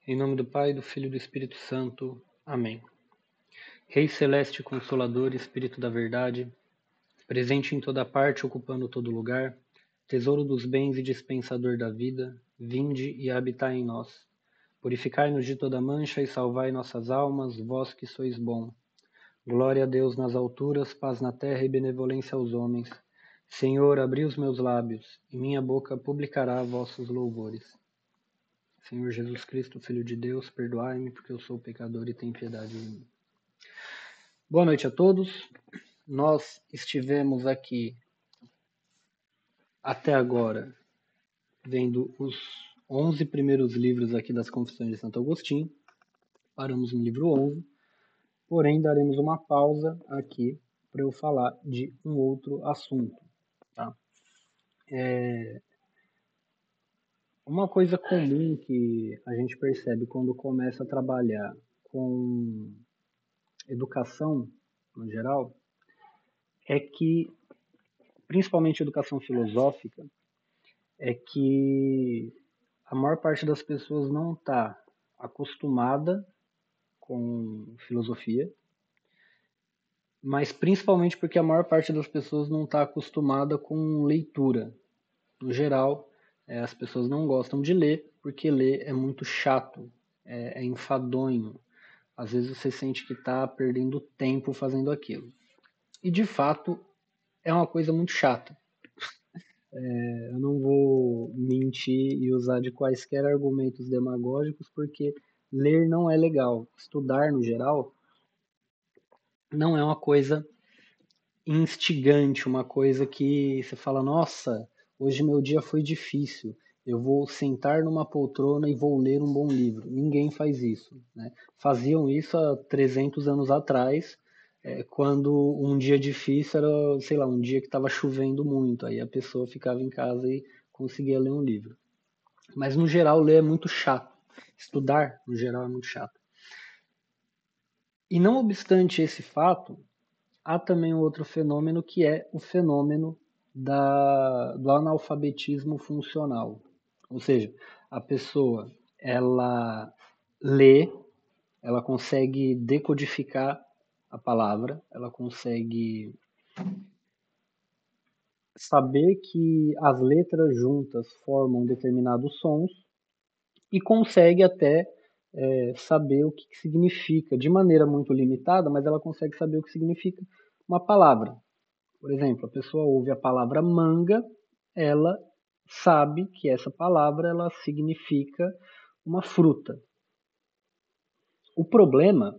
Em nome do Pai, do Filho e do Espírito Santo. Amém. Rei celeste, consolador, Espírito da verdade, presente em toda parte, ocupando todo lugar, tesouro dos bens e dispensador da vida, vinde e habitai em nós. Purificai-nos de toda mancha e salvai nossas almas, vós que sois bom. Glória a Deus nas alturas, paz na terra e benevolência aos homens. Senhor, abri os meus lábios, e minha boca publicará vossos louvores. Senhor Jesus Cristo, Filho de Deus, perdoai-me, porque eu sou pecador e tem piedade de mim. Boa noite a todos. Nós estivemos aqui até agora vendo os 11 primeiros livros aqui das Confissões de Santo Agostinho. Paramos no livro 11, porém daremos uma pausa aqui para eu falar de um outro assunto. Tá? Uma coisa comum que a gente percebe quando começa a trabalhar com educação, no geral, é que, principalmente educação filosófica, é que a maior parte das pessoas não está acostumada com filosofia, mas principalmente porque a maior parte das pessoas não está acostumada com leitura. No geral, as pessoas não gostam de ler, porque ler é muito chato, é enfadonho. Às vezes você sente que está perdendo tempo fazendo aquilo. E de fato, é uma coisa muito chata. Eu não vou mentir e usar de quaisquer argumentos demagógicos, porque ler não é legal. Estudar, no geral, não é uma coisa instigante, uma coisa que você fala, nossa, hoje meu dia foi difícil, eu vou sentar numa poltrona e vou ler um bom livro. Ninguém faz isso, né? Faziam isso há 300 anos atrás, quando um dia difícil era, sei lá, um dia que estava chovendo muito, aí a pessoa ficava em casa e conseguia ler um livro. Mas no geral ler é muito chato. Estudar, no geral, é muito chato. E não obstante esse fato, há também um outro fenômeno que é o fenômeno do analfabetismo funcional. Ou seja, a pessoa ela lê, ela consegue decodificar a palavra, ela consegue saber que as letras juntas formam determinados sons e consegue até saber o que significa, de maneira muito limitada, mas ela consegue saber o que significa uma palavra. Por exemplo, a pessoa ouve a palavra manga, ela sabe que essa palavra ela significa uma fruta. O problema,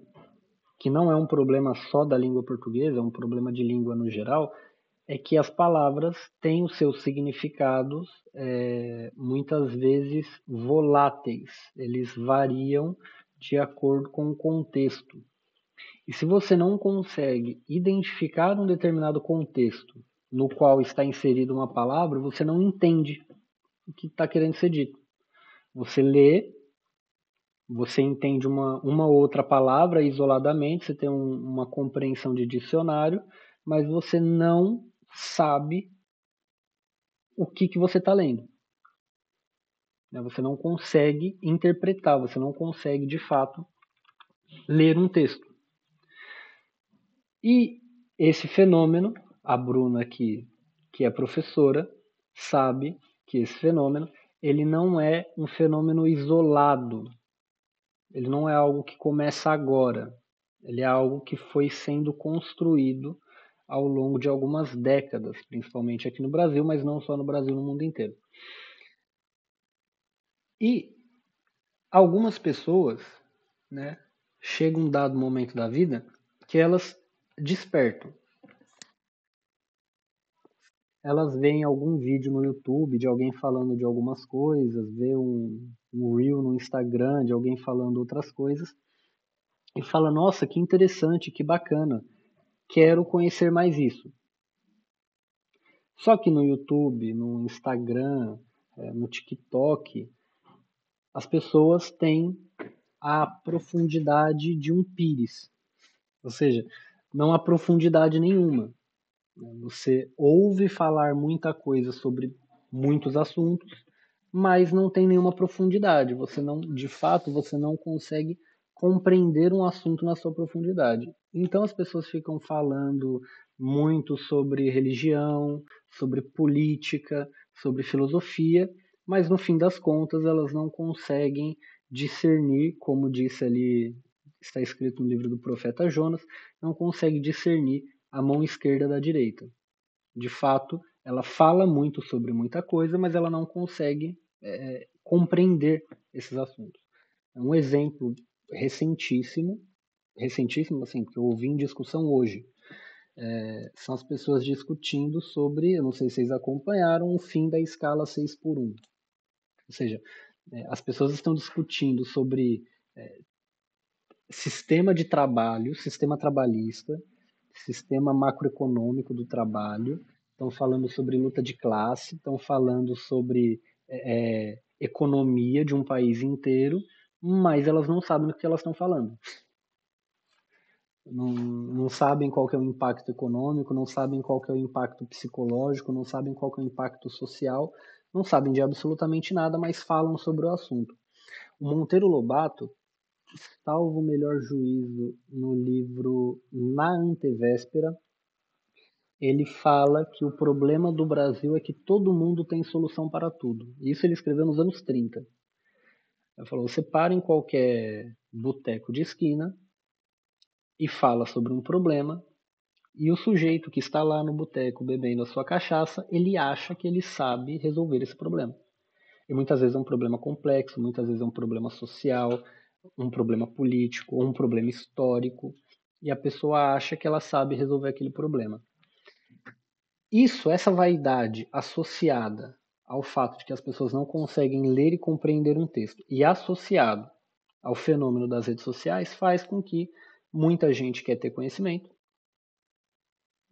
que não é um problema só da língua portuguesa, é um problema de língua no geral, é que as palavras têm os seus significados muitas vezes voláteis. Eles variam de acordo com o contexto. E se você não consegue identificar um determinado contexto no qual está inserida uma palavra, você não entende o que está querendo ser dito. Você lê, você entende uma outra palavra isoladamente, você tem uma compreensão de dicionário, mas você não sabe o que você está lendo. Você não consegue interpretar, você não consegue, de fato, ler um texto. E esse fenômeno, a Bruna aqui, que é professora, sabe que esse fenômeno, ele não é um fenômeno isolado. Ele não é algo que começa agora. Ele é algo que foi sendo construído ao longo de algumas décadas, principalmente aqui no Brasil, mas não só no Brasil, no mundo inteiro. E algumas pessoas, né, chega um dado momento da vida que elas despertam. Elas veem algum vídeo no YouTube de alguém falando de algumas coisas, vê um reel no Instagram de alguém falando outras coisas e fala, nossa, que interessante, que bacana, quero conhecer mais isso. Só que no YouTube, no Instagram, no TikTok, as pessoas têm a profundidade de um pires. Ou seja, não há profundidade nenhuma. Você ouve falar muita coisa sobre muitos assuntos, mas não tem nenhuma profundidade. Você não, de fato, você não consegue compreender um assunto na sua profundidade. Então as pessoas ficam falando muito sobre religião, sobre política, sobre filosofia, mas no fim das contas elas não conseguem discernir, como disse ali, está escrito no livro do profeta Jonas, não consegue discernir a mão esquerda da direita. De fato, ela fala muito sobre muita coisa, mas ela não consegue compreender esses assuntos. Um exemplo recentíssimo, recentíssimo assim, que eu ouvi em discussão hoje, são as pessoas discutindo sobre, eu não sei se vocês acompanharam, o fim da escala 6 por 1. Ou seja, as pessoas estão discutindo sobre sistema de trabalho, sistema trabalhista, sistema macroeconômico do trabalho, estão falando sobre luta de classe, estão falando sobre economia de um país inteiro, mas elas não sabem do que elas estão falando. Não sabem qual que é o impacto econômico, não sabem qual que é o impacto psicológico, não sabem qual que é o impacto social, não sabem de absolutamente nada, mas falam sobre o assunto. O Monteiro Lobato, salvo o melhor juízo, no livro Na Antevéspera, ele fala que o problema do Brasil é que todo mundo tem solução para tudo. Isso ele escreveu nos anos 30. Ele falou, você para em qualquer boteco de esquina e fala sobre um problema, e o sujeito que está lá no boteco bebendo a sua cachaça, ele acha que ele sabe resolver esse problema. E muitas vezes é um problema complexo, muitas vezes é um problema social, um problema político, ou um problema histórico, e a pessoa acha que ela sabe resolver aquele problema. Isso, essa vaidade associada ao fato de que as pessoas não conseguem ler e compreender um texto, e associado ao fenômeno das redes sociais, faz com que muita gente quer ter conhecimento,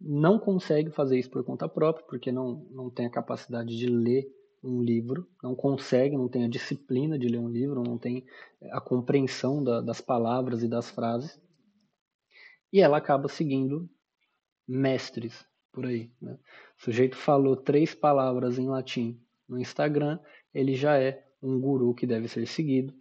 não consegue fazer isso por conta própria, porque não tem a capacidade de ler um livro, não consegue, não tem a disciplina de ler um livro, não tem a compreensão das palavras e das frases, e ela acaba seguindo mestres por aí. Né? O sujeito falou 3 palavras em latim no Instagram, ele já é um guru que deve ser seguido.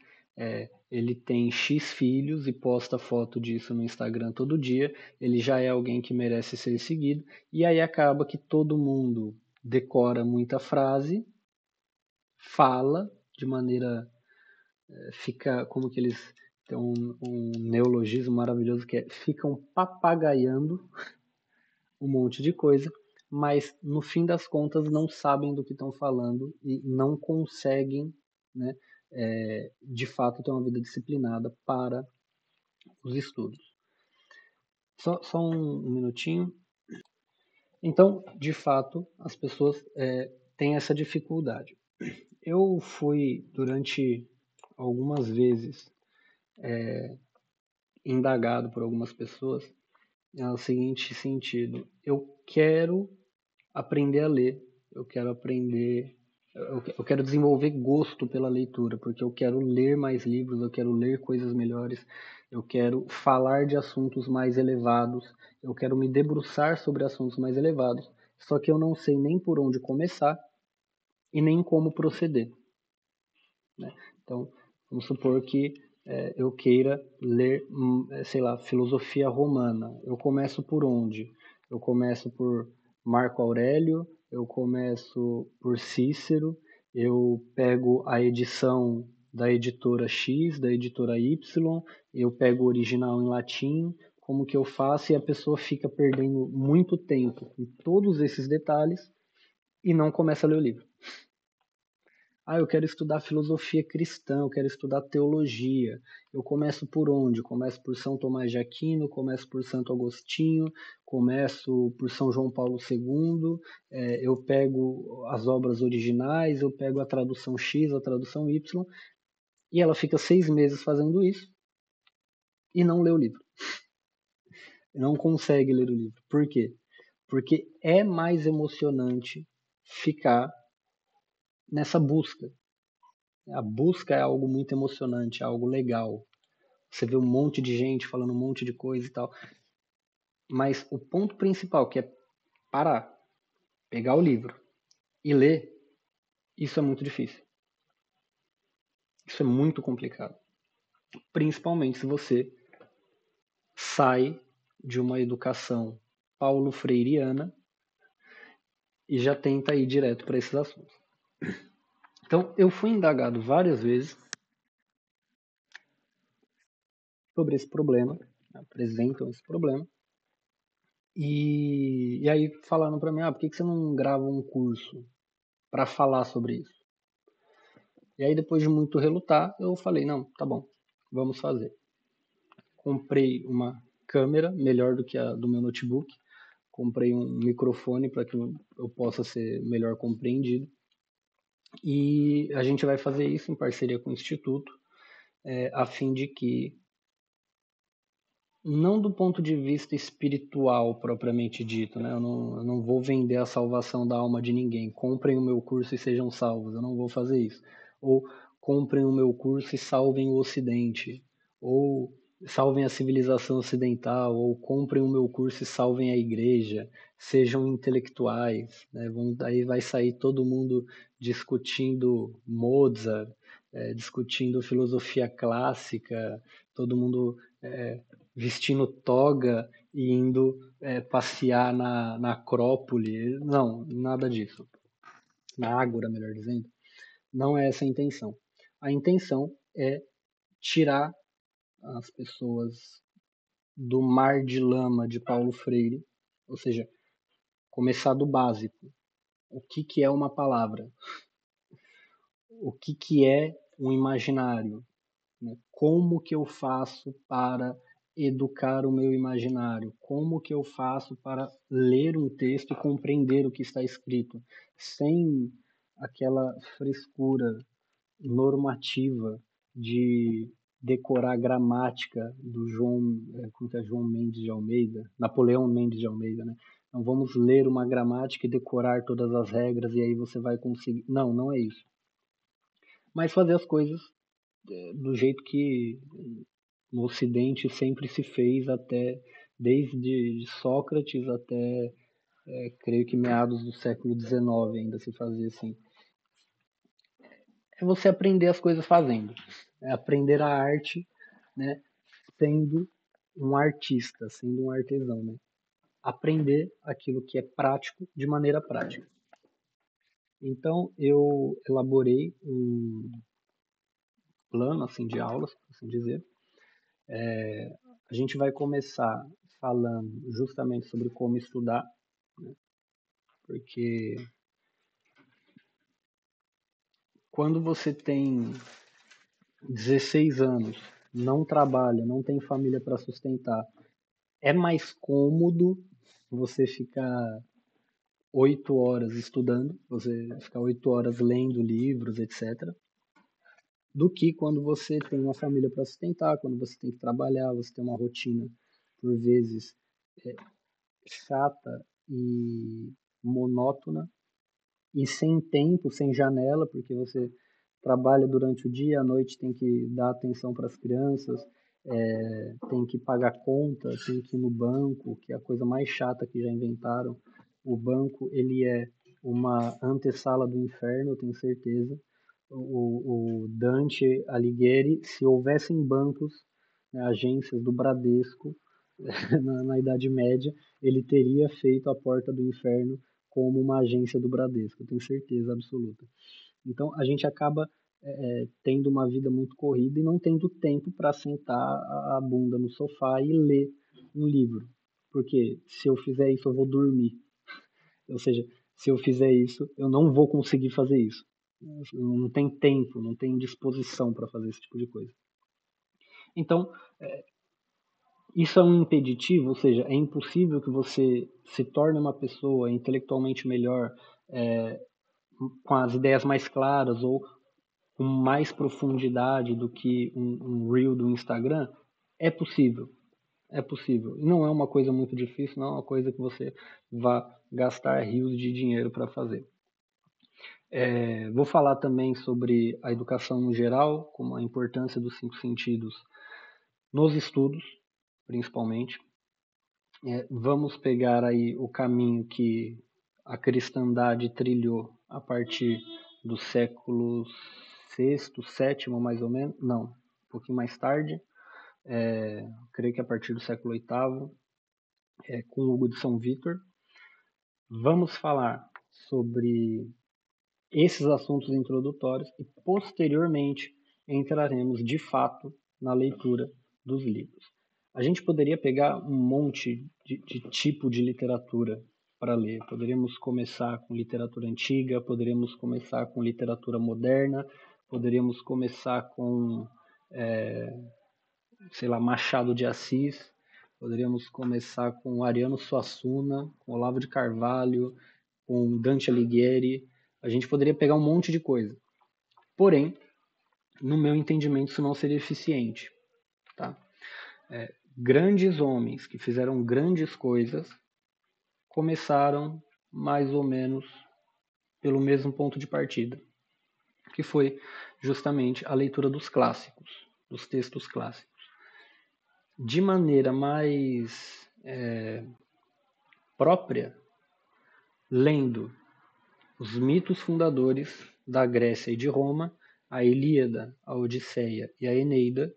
Ele tem X filhos e posta foto disso no Instagram todo dia, ele já é alguém que merece ser seguido, e aí acaba que todo mundo decora muita frase, fala de maneira. Fica como que eles. Tem um neologismo maravilhoso que é ficam papagaiando um monte de coisa, mas no fim das contas não sabem do que estão falando e não conseguem, né, de fato, ter uma vida disciplinada para os estudos. Só um minutinho. Então, de fato, as pessoas têm essa dificuldade. Eu fui, durante algumas vezes, indagado por algumas pessoas no seguinte sentido: eu quero aprender a ler, eu quero aprender, eu quero desenvolver gosto pela leitura, porque eu quero ler mais livros, eu quero ler coisas melhores, eu quero falar de assuntos mais elevados, eu quero me debruçar sobre assuntos mais elevados, só que eu não sei nem por onde começar e nem como proceder. Né? Então, vamos supor que eu queira ler, sei lá, filosofia romana. Eu começo por onde? Eu começo por Marco Aurélio, eu começo por Cícero, eu pego a edição da editora X, da editora Y, eu pego o original em latim, como que eu faço? E a pessoa fica perdendo muito tempo em todos esses detalhes e não começa a ler o livro. Eu quero estudar filosofia cristã, eu quero estudar teologia. Eu começo por onde? Começo por São Tomás de Aquino, começo por Santo Agostinho, começo por São João Paulo II, eu pego as obras originais, eu pego a tradução X, a tradução Y, e ela fica 6 meses fazendo isso e não lê o livro. Não consegue ler o livro. Por quê? Porque é mais emocionante ficar nessa busca. A busca é algo muito emocionante, é algo legal. Você vê um monte de gente falando um monte de coisa e tal. Mas o ponto principal, que é parar, pegar o livro e ler, isso é muito difícil. Isso é muito complicado, principalmente se você sai de uma educação paulo freireana e já tenta ir direto para esses assuntos. Então, eu fui indagado várias vezes sobre esse problema, apresentam esse problema, e aí falaram para mim, por que você não grava um curso para falar sobre isso? E aí, depois de muito relutar, eu falei, não, tá bom, vamos fazer. Comprei uma câmera melhor do que a do meu notebook, comprei um microfone para que eu possa ser melhor compreendido, e a gente vai fazer isso em parceria com o Instituto, a fim de que, não do ponto de vista espiritual propriamente dito, né? Eu não vou vender a salvação da alma de ninguém. Comprem o meu curso e sejam salvos. Eu não vou fazer isso. Ou comprem o meu curso e salvem o Ocidente. Ou salvem a civilização ocidental. Ou comprem o meu curso e salvem a igreja. Sejam intelectuais. Né? Daí vai sair todo mundo discutindo Mozart, discutindo filosofia clássica, todo mundo vestindo toga e indo passear na Acrópole. Não, nada disso. Na Ágora, melhor dizendo. Não é essa a intenção. A intenção é tirar as pessoas do mar de lama de Paulo Freire, ou seja, começar do básico. O que é uma palavra? O que é um imaginário? Né? Como que eu faço para educar o meu imaginário? Como que eu faço para ler um texto e compreender o que está escrito, sem aquela frescura normativa de decorar a gramática do João Mendes de Almeida, Napoleão Mendes de Almeida, né? Então vamos ler uma gramática e decorar todas as regras e aí você vai conseguir. Não, não é isso. Mas fazer as coisas do jeito que no Ocidente sempre se fez, até desde Sócrates até creio que meados do século XIX ainda se fazia assim. É você aprender as coisas fazendo, é aprender a arte, né, sendo um artista, sendo um artesão, né? Aprender aquilo que é prático de maneira prática. Então eu elaborei um plano assim de aulas, por assim dizer. A gente vai começar falando justamente sobre como estudar, né? Porque quando você tem 16 anos, não trabalha, não tem família para sustentar, é mais cômodo você ficar 8 horas estudando, você ficar 8 horas lendo livros, etc., do que quando você tem uma família para sustentar, quando você tem que trabalhar, você tem uma rotina, por vezes, chata e monótona, e sem tempo, sem janela, porque você trabalha durante o dia, à noite tem que dar atenção para as crianças, tem que pagar conta, tem que ir no banco, que é a coisa mais chata que já inventaram. O banco, ele é uma antessala do inferno, eu tenho certeza. O Dante Alighieri, se houvessem bancos, né, agências do Bradesco, na Idade Média, ele teria feito a Porta do Inferno como uma agência do Bradesco, eu tenho certeza absoluta. Então, a gente acaba tendo uma vida muito corrida e não tendo tempo para sentar a bunda no sofá e ler um livro. Porque se eu fizer isso, eu vou dormir. Ou seja, se eu fizer isso, eu não vou conseguir fazer isso. Não tem tempo, não tem disposição para fazer esse tipo de coisa. Então, isso é um impeditivo, ou seja, é impossível que você se torne uma pessoa intelectualmente melhor, com as ideias mais claras ou com mais profundidade do que um reel do Instagram. É possível, é possível. E não é uma coisa muito difícil, não é uma coisa que você vá gastar rios de dinheiro para fazer. Vou falar também sobre a educação no geral, como a importância dos 5 sentidos nos estudos, principalmente. Vamos pegar aí o caminho que a cristandade trilhou a partir do século sexto, sétimo mais ou menos, não, um pouquinho mais tarde, creio que a partir do século VIII, com Hugo de São Vítor. Vamos falar sobre esses assuntos introdutórios e posteriormente entraremos de fato na leitura dos livros. A gente poderia pegar um monte de tipo de literatura para ler. Poderíamos começar com literatura antiga, poderíamos começar com literatura moderna, poderíamos começar com, sei lá, Machado de Assis, poderíamos começar com Ariano Suassuna, com Olavo de Carvalho, com Dante Alighieri. A gente poderia pegar um monte de coisa. Porém, no meu entendimento, isso não seria eficiente. Tá? Grandes homens que fizeram grandes coisas começaram mais ou menos pelo mesmo ponto de partida, que foi justamente a leitura dos clássicos, dos textos clássicos. De maneira mais própria, lendo os mitos fundadores da Grécia e de Roma, a Ilíada, a Odisseia e a Eneida,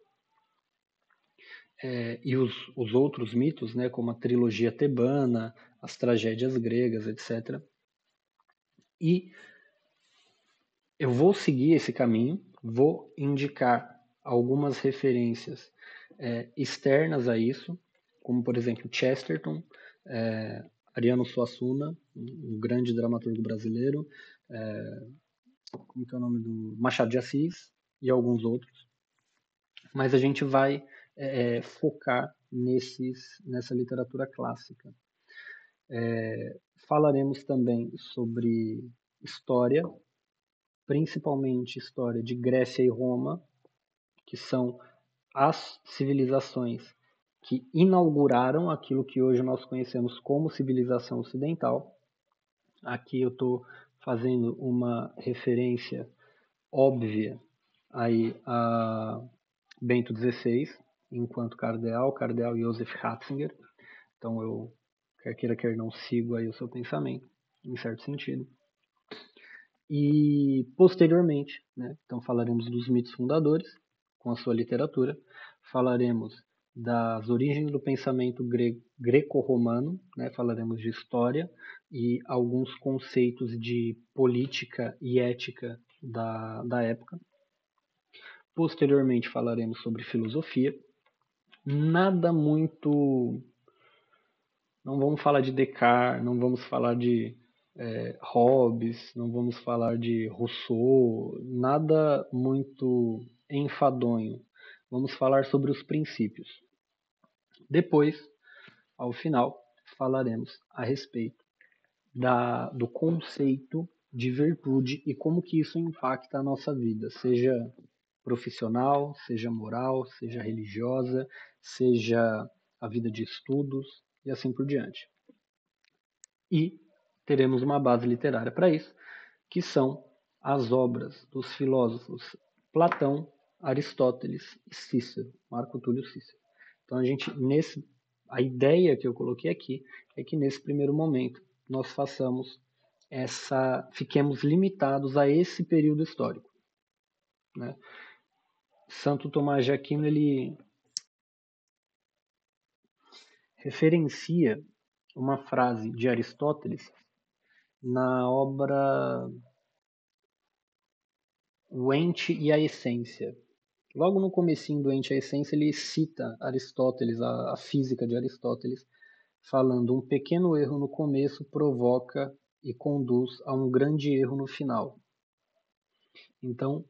e os outros mitos, né, como a trilogia tebana, as tragédias gregas, etc. E eu vou seguir esse caminho, vou indicar algumas referências externas a isso, como, por exemplo, Chesterton, Ariano Suassuna, um grande dramaturgo brasileiro, como que é o nome do Machado de Assis e alguns outros. Mas a gente vai focar nessa literatura clássica. Falaremos também sobre história, principalmente história de Grécia e Roma, que são as civilizações que inauguraram aquilo que hoje nós conhecemos como civilização ocidental. Aqui eu estou fazendo uma referência óbvia aí a Bento XVI, enquanto cardeal Joseph Ratzinger. Então eu, quer queira, quer não, sigo aí o seu pensamento, em certo sentido. E posteriormente, né, então falaremos dos mitos fundadores, com a sua literatura, falaremos das origens do pensamento greco-romano, né, falaremos de história e alguns conceitos de política e ética da época. Posteriormente falaremos sobre filosofia. Nada muito... Não vamos falar de Descartes, não vamos falar de Hobbes, não vamos falar de Rousseau, nada muito enfadonho. Vamos falar sobre os princípios. Depois, ao final, falaremos a respeito do conceito de virtude e como que isso impacta a nossa vida, seja profissional, seja moral, seja religiosa, seja a vida de estudos e assim por diante. E teremos uma base literária para isso, que são as obras dos filósofos Platão, Aristóteles e Cícero, Marco Túlio Cícero. Então a ideia que eu coloquei aqui é que nesse primeiro momento nós fiquemos limitados a esse período histórico, né? Santo Tomás de Aquino, ele referencia uma frase de Aristóteles na obra O Ente e a Essência. Logo no comecinho do Ente e a Essência, ele cita Aristóteles, a física de Aristóteles, falando: um pequeno erro no começo provoca e conduz a um grande erro no final. Então,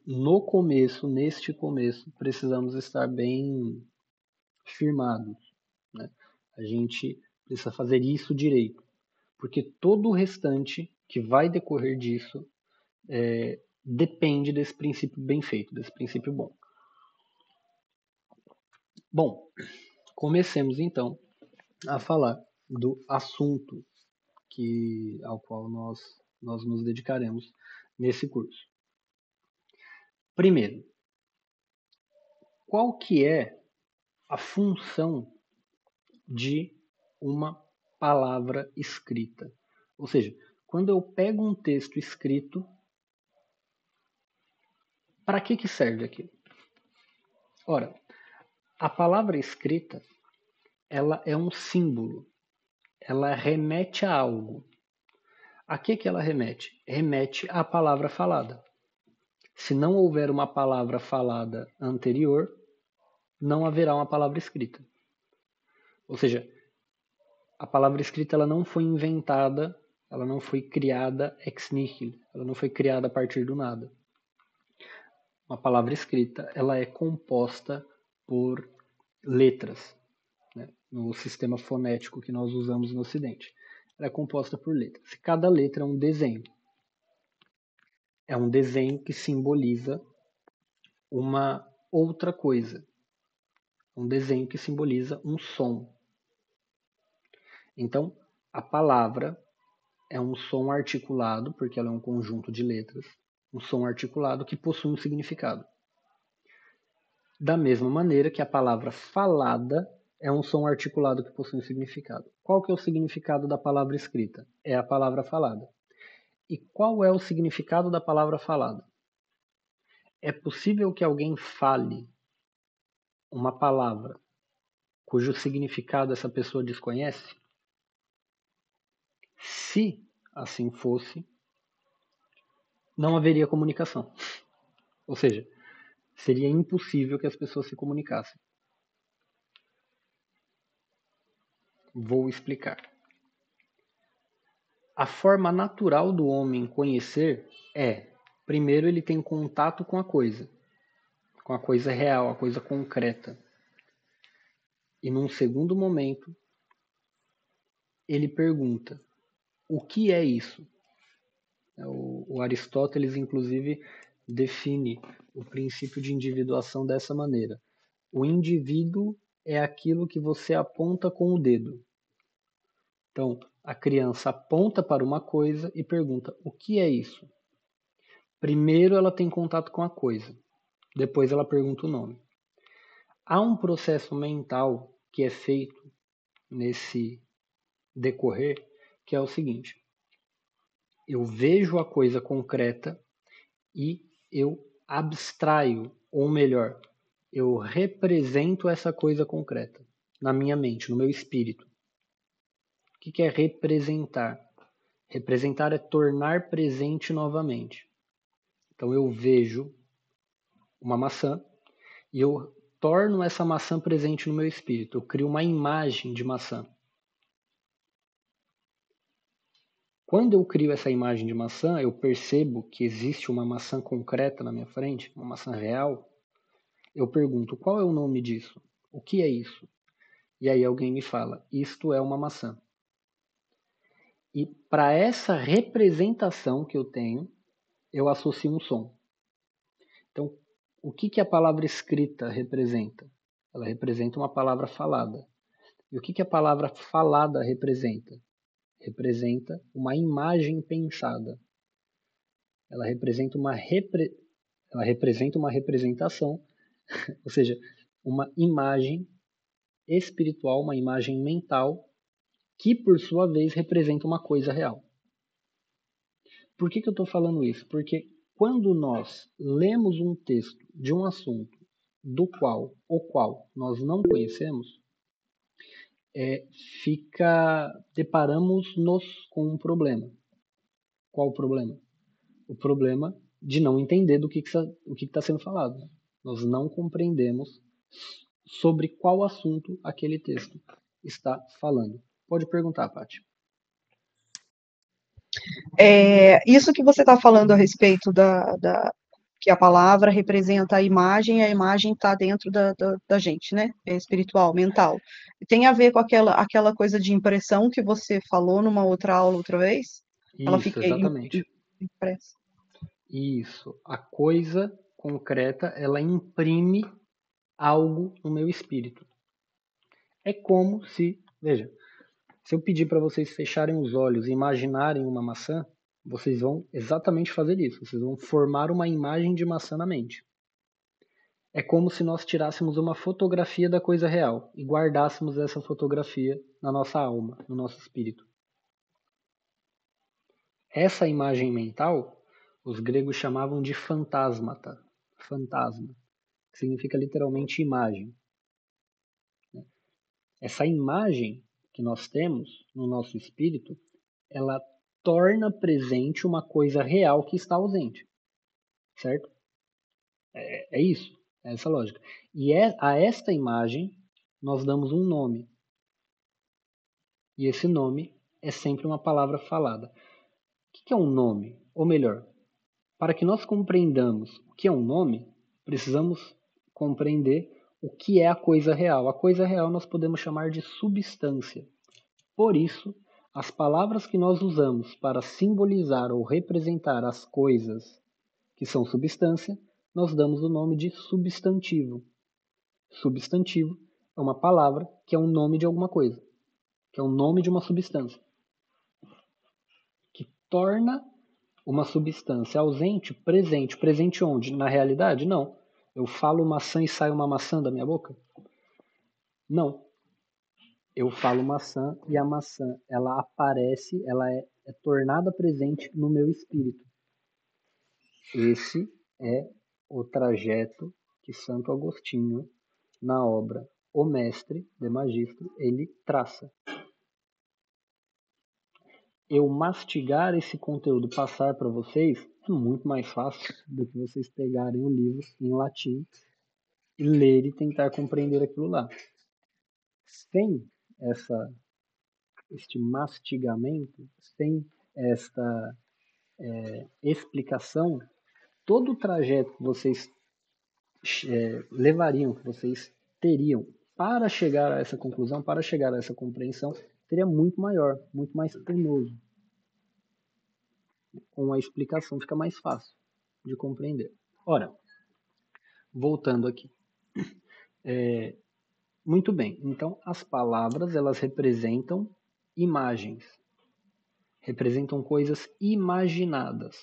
neste começo, precisamos estar bem firmados, né? A gente precisa fazer isso direito, porque todo o restante que vai decorrer disso depende desse princípio bem feito, desse princípio bom. Bom, comecemos então a falar do assunto ao qual nós nos dedicaremos nesse curso. Primeiro, qual que é a função de uma palavra escrita? Ou seja, quando eu pego um texto escrito, Para que serve aquilo? Ora, a palavra escrita, ela é um símbolo, ela remete a algo. A que ela remete? Remete à palavra falada. Se não houver uma palavra falada anterior, não haverá uma palavra escrita. Ou seja, a palavra escrita ela não foi inventada, ela não foi criada ex nihilo, ela não foi criada a partir do nada. Uma palavra escrita ela é composta por letras, né? No sistema fonético que nós usamos no Ocidente. Ela é composta por letras. Cada letra é um desenho. É um desenho que simboliza uma outra coisa. Um desenho que simboliza um som. Então, a palavra é um som articulado, porque ela é um conjunto de letras, um som articulado que possui um significado. Da mesma maneira que a palavra falada é um som articulado que possui um significado. Qual que é o significado da palavra escrita? É a palavra falada. E qual é o significado da palavra falada? É possível que alguém fale uma palavra cujo significado essa pessoa desconhece? Se assim fosse, não haveria comunicação. Ou seja, seria impossível que as pessoas se comunicassem. Vou explicar. A forma natural do homem conhecer é, primeiro, ele tem contato com a coisa real, a coisa concreta. E num segundo momento, ele pergunta: o que é isso? O Aristóteles, inclusive, define o princípio de individuação dessa maneira. O indivíduo é aquilo que você aponta com o dedo. Então, a criança aponta para uma coisa e pergunta: o que é isso? Primeiro ela tem contato com a coisa, depois ela pergunta o nome. Há um processo mental que é feito nesse decorrer, que é o seguinte: eu vejo a coisa concreta e eu abstraio, ou melhor, eu represento essa coisa concreta na minha mente, no meu espírito. O que é representar? Representar é tornar presente novamente. Então eu vejo uma maçã e eu torno essa maçã presente no meu espírito. Eu crio uma imagem de maçã. Quando eu crio essa imagem de maçã, eu percebo que existe uma maçã concreta na minha frente, uma maçã real. Eu pergunto: qual é o nome disso? O que é isso? E aí alguém me fala: isto é uma maçã. E para essa representação que eu tenho, eu associo um som. Então, o que a palavra escrita representa? Ela representa uma palavra falada. E o que a palavra falada representa? Representa uma imagem pensada. Ela representa ela representa uma representação, ou seja, uma imagem espiritual, uma imagem mental, que por sua vez representa uma coisa real. Por que eu estou falando isso? Porque quando nós lemos um texto de um assunto o qual nós não conhecemos, deparamos-nos com um problema. Qual o problema? O problema de não entender o que está sendo falado. Nós não compreendemos sobre qual assunto aquele texto está falando. Pode perguntar, Paty. Isso que você está falando a respeito que a palavra representa a imagem está dentro da gente, né? É espiritual, mental. Tem a ver com aquela coisa de impressão que você falou numa outra aula outra vez? Ela Isso, fica exatamente. impressa. Isso. A coisa concreta, ela imprime algo no meu espírito. É como se, veja, se eu pedir para vocês fecharem os olhos e imaginarem uma maçã, vocês vão exatamente fazer isso. Vocês vão formar uma imagem de maçã na mente. É como se nós tirássemos uma fotografia da coisa real e guardássemos essa fotografia na nossa alma, no nosso espírito. Essa imagem mental, os gregos chamavam de fantasmata. fantasma, que significa literalmente imagem. Essa imagem que nós temos no nosso espírito, ela torna presente uma coisa real que está ausente, certo? É isso, é essa lógica. E a esta imagem nós damos um nome. E esse nome é sempre uma palavra falada. O que é um nome? Ou melhor, para que nós compreendamos o que é um nome, precisamos compreender o que é a coisa real. A coisa real nós podemos chamar de substância. Por isso, as palavras que nós usamos para simbolizar ou representar as coisas que são substância, nós damos o nome de substantivo. Substantivo é uma palavra que é um nome de alguma coisa, que é o nome de uma substância, que torna uma substância ausente presente. Presente onde? Na realidade? Não. Eu falo maçã e sai uma maçã da minha boca? Não. Eu falo maçã e a maçã, ela aparece, ela é tornada presente no meu espírito. Esse é o trajeto que Santo Agostinho, na obra O Mestre de Magistro, ele traça. Eu mastigar esse conteúdo, passar para vocês, é muito mais fácil do que vocês pegarem o livro em latim e ler e tentar compreender aquilo lá. Sem este mastigamento, sem esta explicação, todo o trajeto que vocês levariam, que vocês teriam para chegar a essa conclusão, para chegar a essa compreensão, seria muito maior, muito mais penoso. Com a explicação fica mais fácil de compreender. Ora, voltando aqui. Muito bem, então as palavras elas representam imagens, representam coisas imaginadas.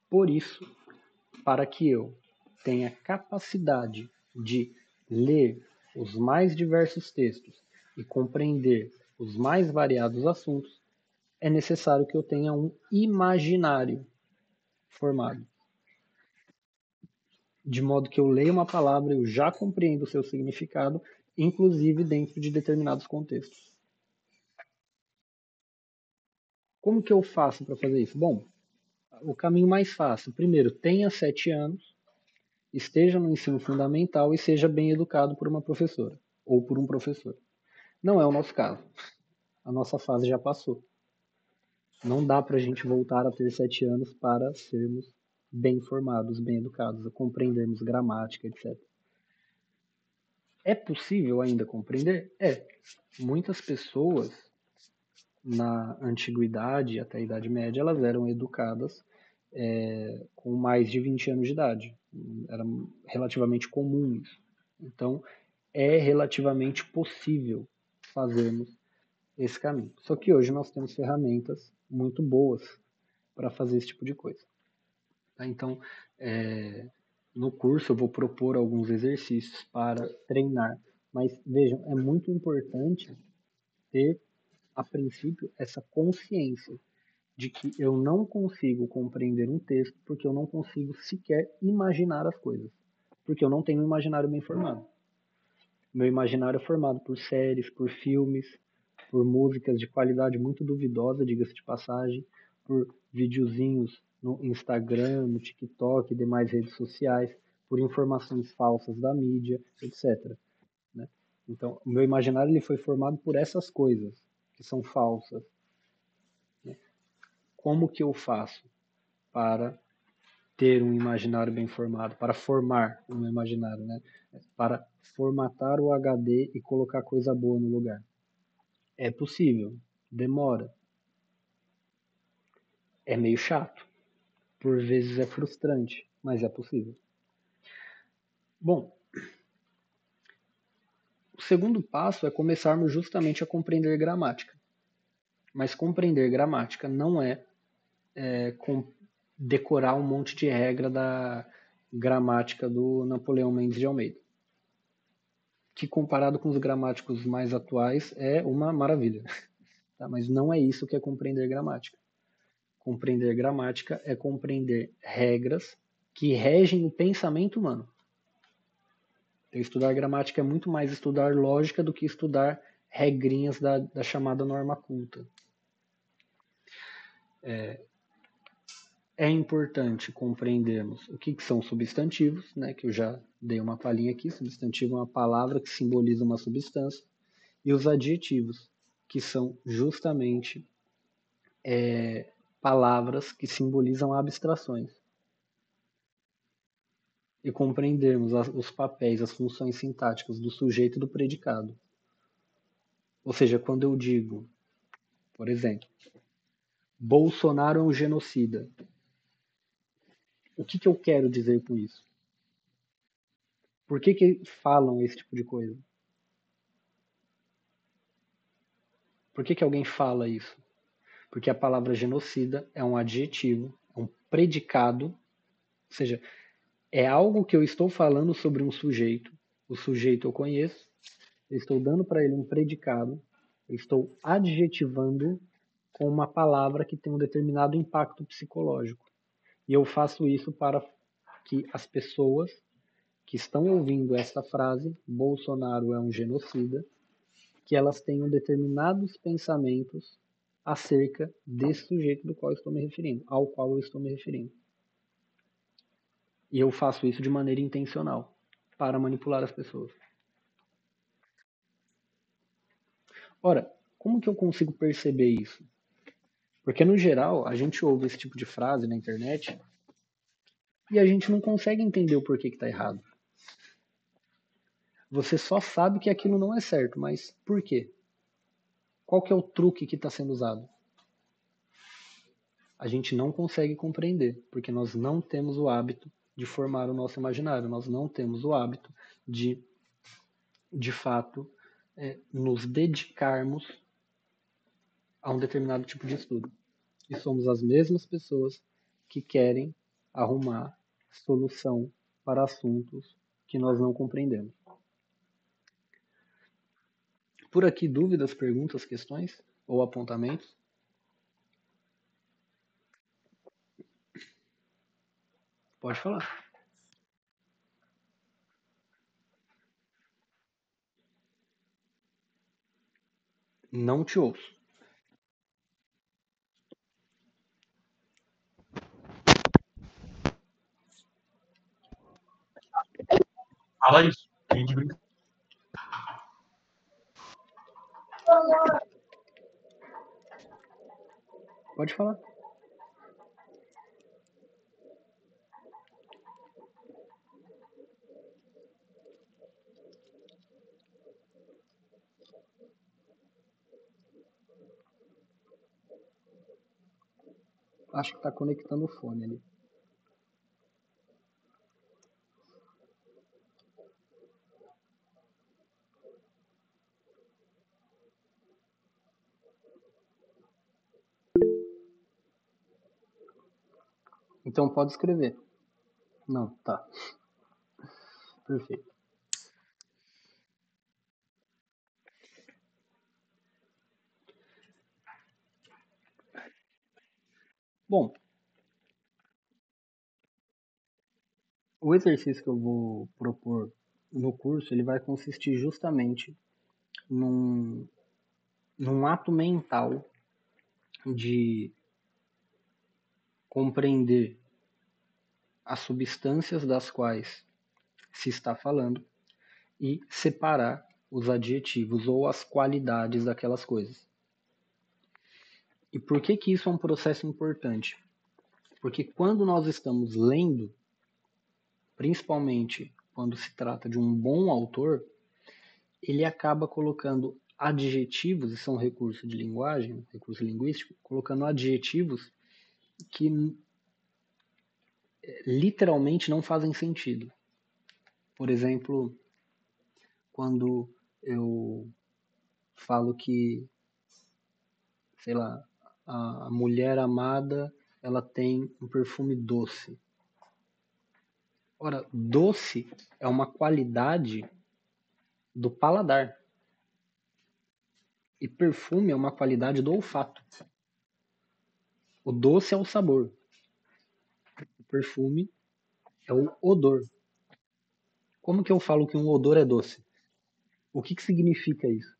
Por isso, para que eu tenha capacidade de ler os mais diversos textos e compreender os mais variados assuntos, é necessário que eu tenha um imaginário formado. De modo que eu leio uma palavra, eu já compreendo o seu significado, inclusive dentro de determinados contextos. Como que eu faço para fazer isso? Bom, o caminho mais fácil. Primeiro, tenha 7 anos, esteja no ensino fundamental e seja bem educado por uma professora ou por um professor. Não é o nosso caso. A nossa fase já passou. Não dá para a gente voltar a ter 7 anos para sermos bem formados, bem educados, a compreendermos gramática, etc. É possível ainda compreender? É. Muitas pessoas na antiguidade até a Idade Média elas eram educadas com mais de 20 anos de idade. Era relativamente comum isso. Então, é relativamente possível fazermos esse caminho. Só que hoje nós temos ferramentas muito boas para fazer esse tipo de coisa. Tá? Então, no curso eu vou propor alguns exercícios para treinar. Mas vejam, é muito importante ter, a princípio, essa consciência de que eu não consigo compreender um texto porque eu não consigo sequer imaginar as coisas. Porque eu não tenho um imaginário bem formado. Meu imaginário é formado por séries, por filmes, por músicas de qualidade muito duvidosa, diga-se de passagem, por videozinhos no Instagram, no TikTok e demais redes sociais, por informações falsas da mídia, etc. Né? Então, o meu imaginário ele foi formado por essas coisas que são falsas. Né? Como que eu faço para ter um imaginário bem formado, para formar um imaginário, né? Para formatar o HD e colocar coisa boa no lugar? É possível, demora. É meio chato, por vezes é frustrante, mas é possível. Bom, o segundo passo é começarmos justamente a compreender gramática. Mas compreender gramática não é, decorar um monte de regra da gramática do Napoleão Mendes de Almeida, que comparado com os gramáticos mais atuais é uma maravilha. Tá? Mas não é isso que é compreender gramática. Compreender gramática é compreender regras que regem o pensamento humano. Então, estudar gramática é muito mais estudar lógica do que estudar regrinhas da chamada norma culta. É importante compreendermos o que são substantivos, né, que eu já dei uma palhinha aqui. Substantivo é uma palavra que simboliza uma substância. E os adjetivos, que são justamente palavras que simbolizam abstrações. E compreendermos os papéis, as funções sintáticas do sujeito e do predicado. Ou seja, quando eu digo, por exemplo, Bolsonaro é um genocida, o que eu quero dizer com isso? Por que falam esse tipo de coisa? Por que alguém fala isso? Porque a palavra genocida é um adjetivo, é um predicado, ou seja, é algo que eu estou falando sobre um sujeito. O sujeito eu conheço, eu estou dando para ele um predicado, eu estou adjetivando com uma palavra que tem um determinado impacto psicológico. E eu faço isso para que as pessoas que estão ouvindo essa frase, Bolsonaro é um genocida, que elas tenham determinados pensamentos acerca desse sujeito do qual eu estou me referindo, ao qual eu estou me referindo. E eu faço isso de maneira intencional, para manipular as pessoas. Ora, como que eu consigo perceber isso? Porque, no geral, a gente ouve esse tipo de frase na internet e a gente não consegue entender o porquê que está errado. Você só sabe que aquilo não é certo, mas por quê? Qual que é o truque que está sendo usado? A gente não consegue compreender, porque nós não temos o hábito de formar o nosso imaginário, nós não temos o hábito de fato, nos dedicarmos a um determinado tipo de estudo. E somos as mesmas pessoas que querem arrumar solução para assuntos que nós não compreendemos. Por aqui, dúvidas, perguntas, questões ou apontamentos? Pode falar. Não te ouço. Fala isso. A gente brinca. Pode falar. Acho que está conectando o fone ali. Então pode escrever. Não, tá. Perfeito. Bom, o exercício que eu vou propor no curso, ele vai consistir justamente num ato mental de compreender as substâncias das quais se está falando e separar os adjetivos ou as qualidades daquelas coisas. E por que isso é um processo importante? Porque quando nós estamos lendo, principalmente quando se trata de um bom autor, ele acaba colocando adjetivos, e são recurso de linguagem, recurso linguístico, colocando adjetivos que literalmente não fazem sentido. Por exemplo, quando eu falo que, sei lá, a mulher amada, ela tem um perfume doce. Ora, doce é uma qualidade do paladar. E perfume é uma qualidade do olfato. O doce é o sabor. O perfume é o odor. Como que eu falo que um odor é doce? O que significa isso?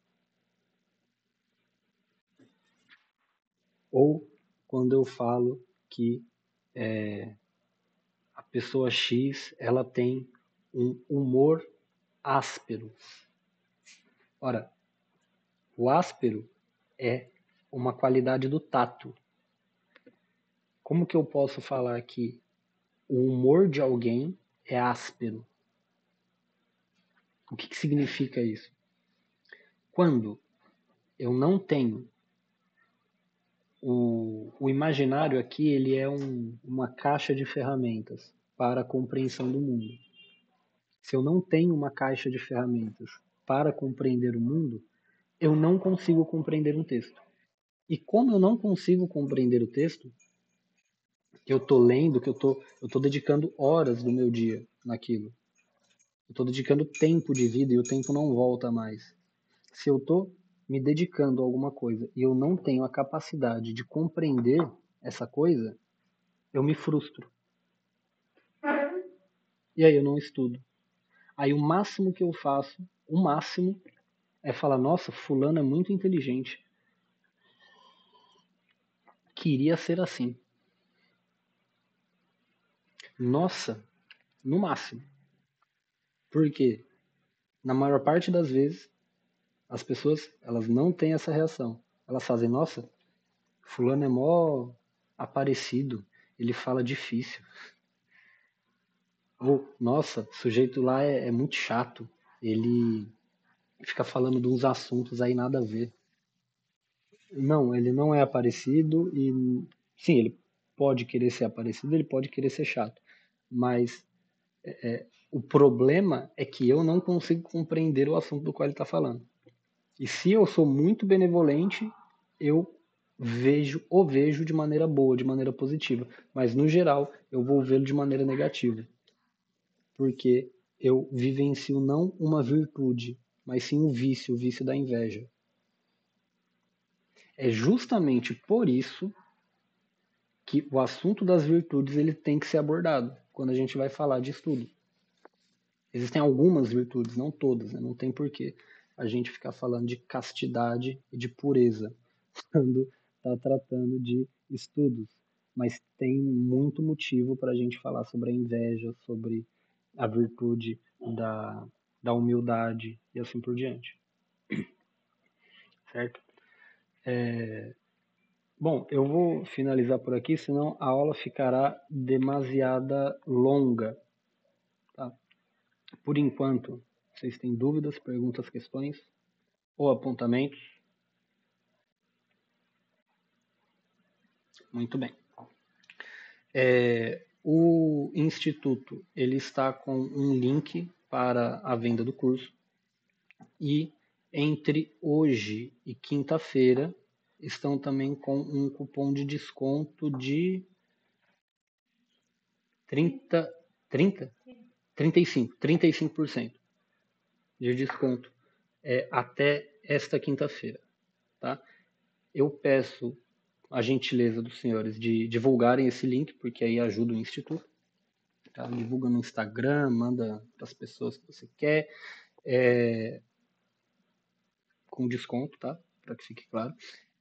Ou quando eu falo que a pessoa X ela tem um humor áspero. Ora, o áspero é uma qualidade do tato. Como que eu posso falar que o humor de alguém é áspero? O que significa isso? Quando eu não tenho o imaginário aqui, ele é uma caixa de ferramentas para a compreensão do mundo. Se eu não tenho uma caixa de ferramentas para compreender o mundo, eu não consigo compreender um texto. E como eu não consigo compreender o texto, que eu estou lendo, que eu tô dedicando horas do meu dia naquilo. Eu estou dedicando tempo de vida e o tempo não volta mais. Se eu estou me dedicando a alguma coisa e eu não tenho a capacidade de compreender essa coisa, eu me frustro. E aí eu não estudo. Aí o máximo que eu faço, o máximo, é falar, nossa, fulano é muito inteligente. Queria ser assim. Nossa, no máximo. Porque na maior parte das vezes as pessoas, elas não têm essa reação. Elas fazem, nossa, fulano é mó aparecido, ele fala difícil. Ou, nossa, o sujeito lá é muito chato, ele fica falando de uns assuntos aí nada a ver. Não, ele não é aparecido e, sim, ele pode querer ser aparecido, ele pode querer ser chato. Mas o problema é que eu não consigo compreender o assunto do qual ele está falando. E se eu sou muito benevolente, eu o vejo de maneira boa, de maneira positiva. Mas no geral, eu vou vê-lo de maneira negativa. Porque eu vivencio não uma virtude, mas sim um vício, o vício da inveja. É justamente por isso que o assunto das virtudes ele tem que ser abordado quando a gente vai falar de estudo. Existem algumas virtudes, não todas, né? Não tem porquê a gente ficar falando de castidade e de pureza quando está tratando de estudos. Mas tem muito motivo para a gente falar sobre a inveja, sobre a virtude da humildade e assim por diante. Certo? Bom, eu vou finalizar por aqui, senão a aula ficará demasiada longa. Tá? Por enquanto, vocês têm dúvidas, perguntas, questões ou apontamentos? Muito bem. O Instituto ele está com um link para a venda do curso e entre hoje e quinta-feira estão também com um cupom de desconto de 35% de desconto até esta quinta-feira. Tá? Eu peço a gentileza dos senhores de divulgarem esse link, porque aí ajuda o Instituto. Tá? Divulga no Instagram, manda para as pessoas que você quer, com desconto, tá? Para que fique claro.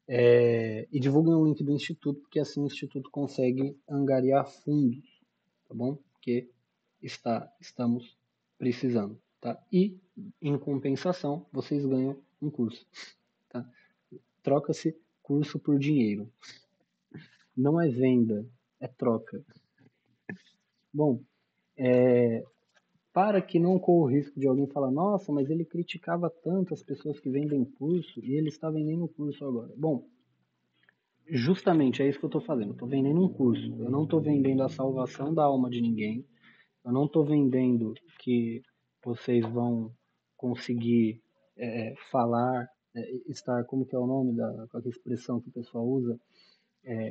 E divulguem o link do Instituto, porque assim o Instituto consegue angariar fundos, tá bom? Porque estamos precisando, tá? E, em compensação, vocês ganham um curso, tá? Troca-se curso por dinheiro. Não é venda, é troca. Bom, para que não corra o risco de alguém falar, nossa, mas ele criticava tanto as pessoas que vendem curso e ele está vendendo curso agora. Bom, justamente é isso que eu estou fazendo. Estou vendendo um curso. Eu não estou vendendo a salvação da alma de ninguém. Eu não estou vendendo que vocês vão conseguir falar, estar, como que é o nome com a expressão que o pessoal usa?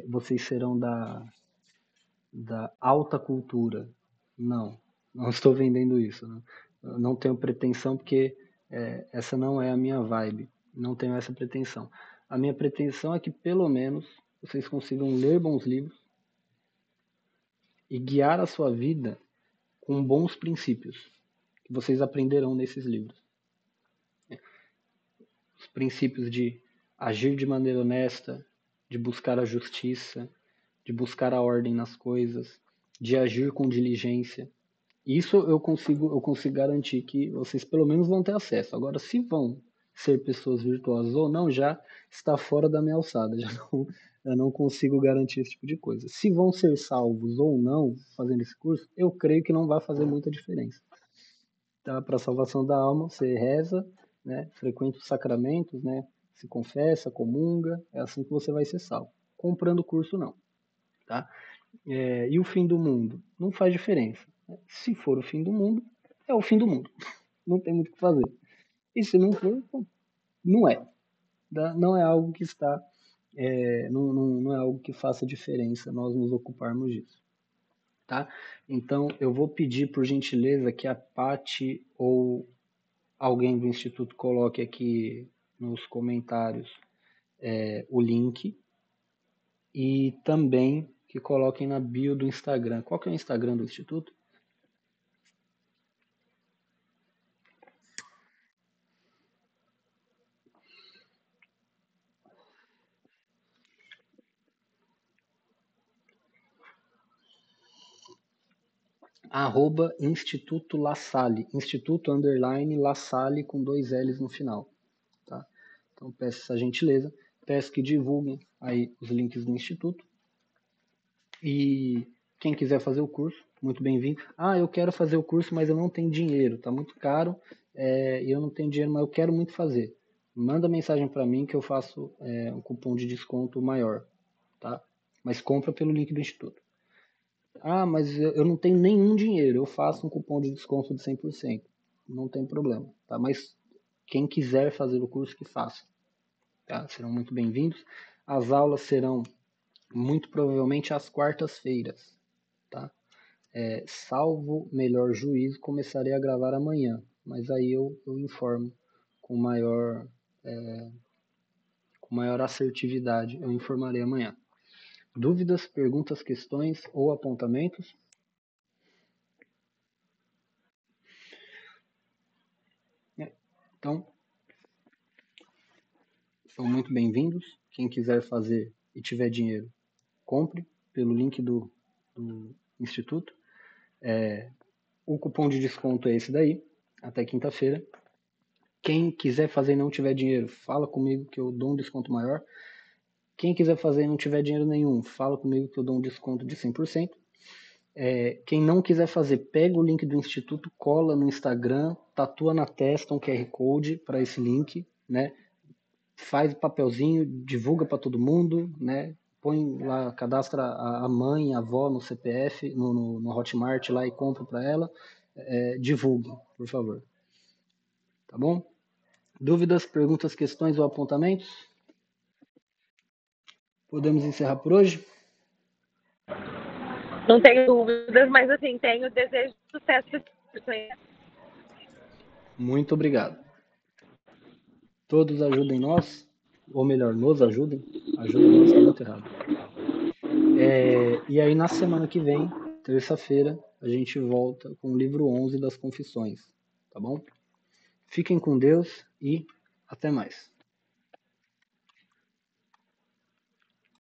Vocês serão da alta cultura. Não, não estou vendendo isso. Né? Eu não tenho pretensão porque essa não é a minha vibe. Não tenho essa pretensão. A minha pretensão é que pelo menos vocês consigam ler bons livros e guiar a sua vida com bons princípios que vocês aprenderão nesses livros. Os princípios de agir de maneira honesta, de buscar a justiça, de buscar a ordem nas coisas, de agir com diligência. Isso eu consigo garantir que vocês pelo menos vão ter acesso. Agora, se vão ser pessoas virtuosas ou não, já está fora da minha alçada. Eu não consigo garantir esse tipo de coisa. Se vão ser salvos ou não fazendo esse curso, eu creio que não vai fazer muita diferença. Tá? Para a salvação da alma, você reza, né? Frequenta os sacramentos, né? Se confessa, comunga, é assim que você vai ser salvo. Comprando o curso, não. Tá? E o fim do mundo? Não faz diferença. Se for o fim do mundo, é o fim do mundo. Não tem muito o que fazer. E se não for, não é. Não é algo que está... não é algo que faça diferença nós nos ocuparmos disso. Tá? Então, eu vou pedir, por gentileza, que a Paty ou alguém do Instituto coloque aqui nos comentários o link e também que coloquem na bio do Instagram. Qual que é o Instagram do Instituto? @Instituto La Salle, Instituto La Salle com 2 L's no final. Tá? Então peço essa gentileza, peço que divulguem aí os links do Instituto. E quem quiser fazer o curso, muito bem-vindo. Eu quero fazer o curso, mas eu não tenho dinheiro, tá muito caro, e eu não tenho dinheiro, mas eu quero muito fazer. Manda mensagem para mim que eu faço um cupom de desconto maior, tá? Mas compra pelo link do Instituto. Mas eu não tenho nenhum dinheiro, eu faço um cupom de desconto de 100%. Não tem problema, tá? Mas quem quiser fazer o curso, que faça. Tá? Serão muito bem-vindos. As aulas serão muito provavelmente às quartas-feiras, tá? Salvo melhor juízo, começarei a gravar amanhã, mas aí eu informo com maior assertividade, eu informarei amanhã. Dúvidas, perguntas, questões ou apontamentos? Então, são muito bem-vindos. Quem quiser fazer e tiver dinheiro, compre pelo link do Instituto. O cupom de desconto é esse daí, até quinta-feira. Quem quiser fazer e não tiver dinheiro, fala comigo que eu dou um desconto maior. Quem quiser fazer e não tiver dinheiro nenhum, fala comigo que eu dou um desconto de 100%. Quem não quiser fazer, pega o link do Instituto, cola no Instagram, tatua na testa um QR Code para esse link, né? Faz o papelzinho, divulga para todo mundo, né? Põe lá, cadastra a mãe, a avó no CPF, no Hotmart lá e compra para ela. Divulgue, por favor. Tá bom? Dúvidas, perguntas, questões ou apontamentos? Podemos encerrar por hoje? Não tenho dúvidas, mas assim, tenho desejo de sucesso. Muito obrigado. Todos ajudem nós, ou melhor, nos ajudem. Ajudem nós, tá muito errado. E aí na semana que vem, terça-feira, a gente volta com o livro 11 das Confissões, tá bom? Fiquem com Deus e até mais.